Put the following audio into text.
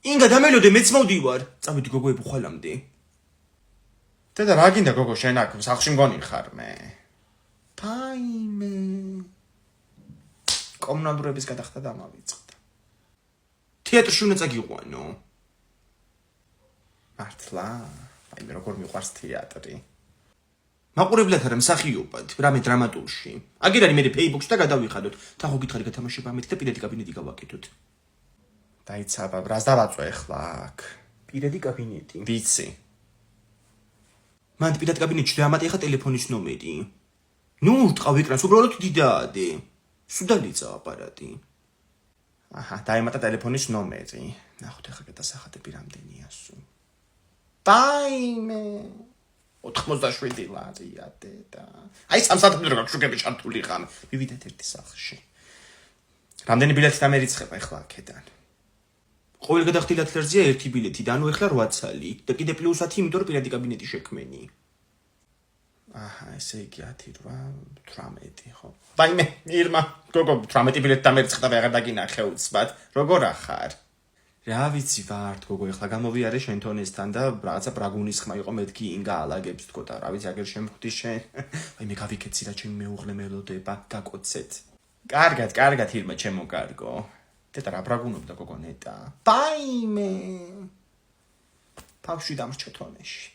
ინგა დამელოდე მეც მოვდივარ. წავედი გოგოები ხვალამდე. დედა რა გინდა გოგო შენ აქ სახლში მგონი ხარ მე. ფაიმე. კომუნალურების გადახდა დამავიწყდა. თეატრში უნდა წაგიყვანო. მართლა? აი მე როგორ მიყვარს თეატრი. მაყურებლად არა მსახიობად, რამე დრამატურში. აგერ არის მე Facebook-ში და გადავიხადოთ. თახო გითხარი გათამაშება ამით და პირადი კაბინეტი გავაკეთოთ. დაიცაბა, რას დავაწვე ახლა აქ? პირადი კაბინეტი. ვიცი. მან პირად კაბინეტში დაამატე ხა ტელეფონის ნომერი. ნუ ურტყავ ეკრანს, უბრალოდ დიდაადე. სუდალიცა აპარატი. აჰა, დაემატა ტელეფონის ნომერი. ნახოთ ახლა გადასახადები რამდენია სულ. დაიმე 87 ლარია დედა. აი 3 საათამდე როგორ შუქები ჩართული ხარ. მივიდეთ ერთი სახლში. რამდენი ბილეთი დამერიცხება ახლა აქედან? ყოველ გადახდილად ლერძია 1 ბილეთი და ანუ ახლა 8 ცალი და კიდე პლუს 10, იმიტომ რომ პირადი კაბინეტი შექმენი. აჰა, ესე იგი 10, 8, 18, ხო. დაიმე, ირმა, გოგო 18 ბილეთი დამერიცხდა და აღარ დაგინახე უცბად. როგორ ახარ? რა ვიცი ვართ, გოგო, ახლა გამოვიარე შენ თონესთან და რაღაცა პრაგუნის ხმა იყო მეთქი ინგა ალაგებს თქო და რა ვიცი აგერ შემხვდი შენ. აი მე გავიქეცი რა ჩემი მეუღლე მელოდება, გაკოცეთ. კარგად, ირმა, ჩემო კარგო. დედა რა ბრაგუნობდა გოგო ნეტა. დაიმე. ფავში დამრჩა თონეში.